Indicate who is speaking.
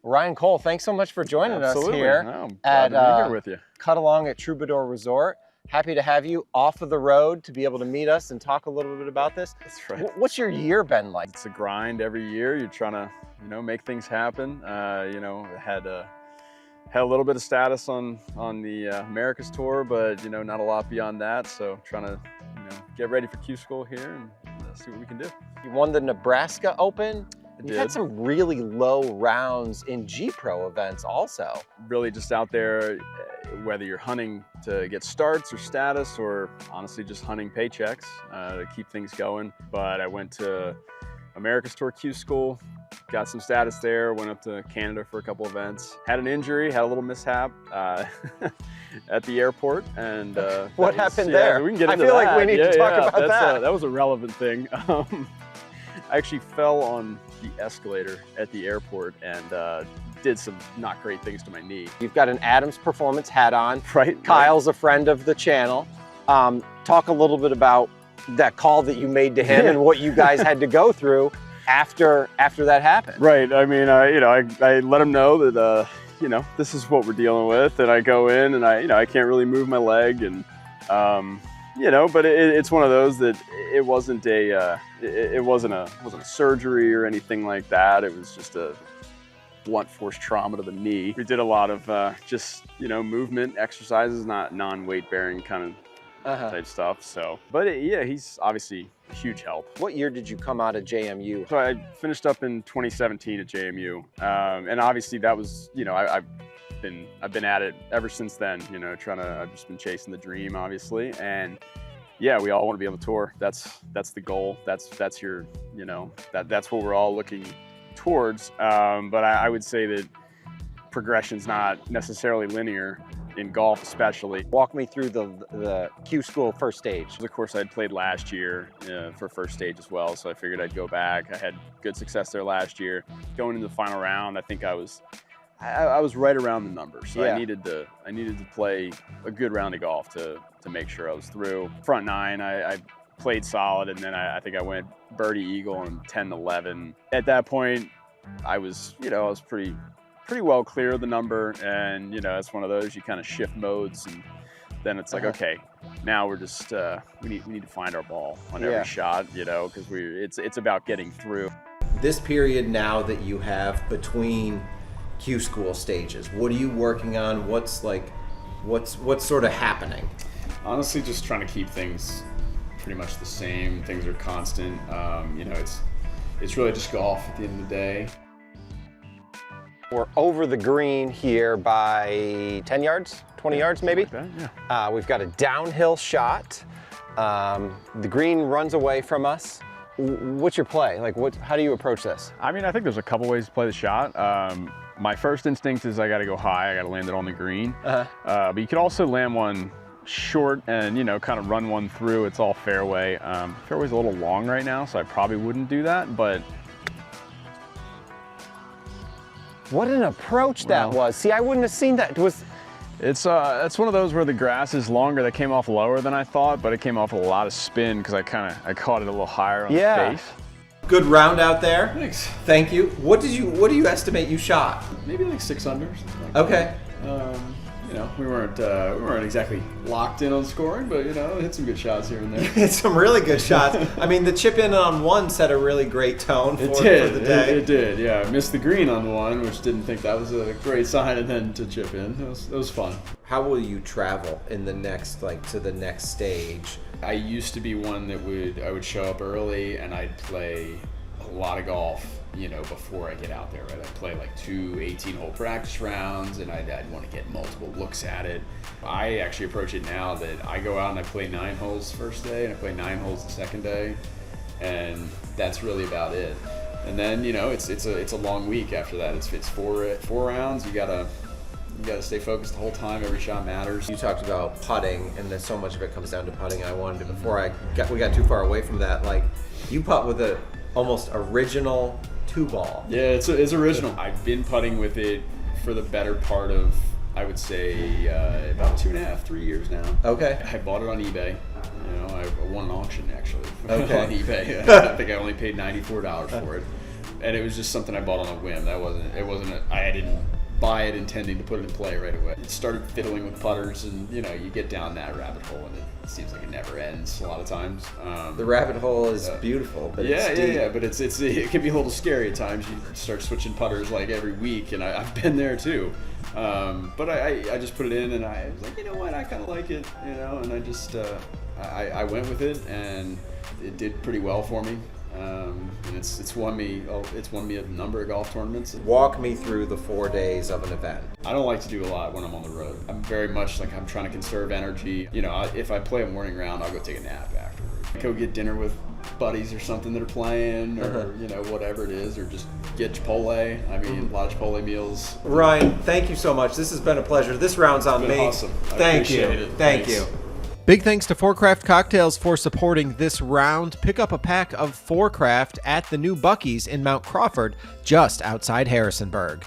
Speaker 1: Ryan Cole, thanks so much for joining us here
Speaker 2: glad to be here with you.
Speaker 1: Cutalong at Troubadour Resort. Happy to have you off of the road to be able to meet us and talk a little bit about this.
Speaker 2: That's right.
Speaker 1: What's your year been like?
Speaker 2: It's a grind every year. You're trying to, make things happen. Had a little bit of status on the Americas tour, but not a lot beyond that. So trying to, get ready for Q School here and see what we can do.
Speaker 1: You won the Nebraska Open. You've had
Speaker 2: did.
Speaker 1: some really low rounds in G Pro events also.
Speaker 2: Really just out there, whether you're hunting to get starts or status, or honestly just hunting paychecks to keep things going. But I went to America's Tour Q School, got some status there, went up to Canada for a couple events. Had an injury, had a little mishap at the airport. And
Speaker 1: what happened there?
Speaker 2: We can get into
Speaker 1: I feel
Speaker 2: that.
Speaker 1: like we need to talk about that.
Speaker 2: That was a relevant thing. I actually fell on the escalator at the airport and did some not great things to my knee.
Speaker 1: You've got an Adams Performance hat on.
Speaker 2: Right.
Speaker 1: Kyle's a friend of the channel. Talk a little bit about that call that you made to him and what you guys had to go through after that happened.
Speaker 2: Right. I mean, I let him know that, this is what we're dealing with. And I go in and I can't really move my leg. And, but it's one of those that it wasn't a surgery or anything like that. It was just a blunt force trauma to the knee. We did a lot of just, movement exercises, not non-weight bearing kind of type stuff. So, but he's obviously a huge help.
Speaker 1: What year did you come out of JMU?
Speaker 2: So I finished up in 2017 at JMU. And obviously that was, I've been at it ever since then, I've just been chasing the dream, obviously. And yeah, we all want to be on the tour. That's the goal. That's your, that's what we're all looking towards. But I would say that progression's not necessarily linear in golf, especially.
Speaker 1: Walk me through the Q School first stage.
Speaker 2: Of course, I'd played last year for first stage as well, so I figured I'd go back. I had good success there last year. Going into the final round, I think I was right around the number, so I needed to play a good round of golf to make sure I was through. Front nine, I played solid, and then I think I went birdie eagle and 10-11. At that point, I was pretty well clear of the number, and it's one of those, you kind of shift modes, and then it's like, okay, now we're just we need to find our ball on every shot, because it's about getting through.
Speaker 1: This period now that you have between Q School stages, what are you working on? What's sort of happening?
Speaker 3: Honestly, just trying to keep things pretty much the same. Things are constant. It's really just golf at the end of the day.
Speaker 1: We're over the green here by 10 yards, 20 yards maybe.
Speaker 2: Like that, yeah.
Speaker 1: We've got a downhill shot. The green runs away from us. What's your play? How do you approach this?
Speaker 2: I mean, I think there's a couple ways to play the shot. My first instinct is I got to go high. I got to land it on the green. But you could also land one short and, kind of run one through. It's all fairway. Fairway's a little long right now, so I probably wouldn't do that, but.
Speaker 1: What an approach that was. See, I wouldn't have seen that.
Speaker 2: It's one of those where the grass is longer. That came off lower than I thought, but it came off with a lot of spin because I caught it a little higher on the face.
Speaker 1: Good round out there.
Speaker 3: Thanks.
Speaker 1: Thank you. What do you estimate you shot?
Speaker 3: Maybe like 6 under.
Speaker 1: Okay.
Speaker 3: We weren't exactly locked in on scoring, but hit some good shots here and there.
Speaker 1: Hit some really good shots. I mean, the chip in on one set a really great tone for the day.
Speaker 3: It did. Yeah, I missed the green on one, which didn't think that was a great sign, and then to chip in, it was fun.
Speaker 1: How will you travel in the next to the next stage?
Speaker 3: I used to be one that I would show up early and I'd play a lot of golf, before I get out there, right? I'd play like 2 18-hole practice rounds and I'd want to get multiple looks at it. I actually approach it now that I go out and I play 9 holes first day and I play 9 holes the second day, and that's really about it. And then, it's a long week after that. It's 4 rounds. You gotta stay focused the whole time. Every shot matters.
Speaker 1: You talked about putting, and then so much of it comes down to putting. I wanted to, before we got too far away from that, you putt with a almost original 2-ball.
Speaker 3: Yeah, it's original. I've been putting with it for the better part of, I would say, about 2.5, 3 years now.
Speaker 1: Okay.
Speaker 3: I bought it on eBay. I won an auction actually.
Speaker 1: Okay.
Speaker 3: On eBay. I think I only paid $94 for it. And it was just something I bought on a whim. I didn't buy it intending to put it in play right away. It started fiddling with putters, and you get down that rabbit hole, and it seems like it never ends a lot of times.
Speaker 1: The rabbit hole is beautiful, but it's deep.
Speaker 3: But it can be a little scary at times. You start switching putters like every week, and I've been there too. But I just put it in, and I was like, you know what, I kind of like it, and I just I went with it, and it did pretty well for me. And it's won me a number of golf tournaments.
Speaker 1: Walk me through the 4 days of an event.
Speaker 3: I don't like to do a lot when I'm on the road. I'm very much like I'm trying to conserve energy. If I play a morning round, I'll go take a nap afterwards. Go get dinner with buddies or something that are playing, or whatever it is, or just get Chipotle. I mean, a lot of Chipotle meals.
Speaker 1: Ryan, thank you so much. This has been a pleasure. This round's on me.
Speaker 3: Awesome.
Speaker 1: Thank you. Thank you. Big thanks to FORE Craft Cocktails for supporting this round. Pick up a pack of FORE Craft at the new Buc-ee's in Mount Crawford, just outside Harrisonburg.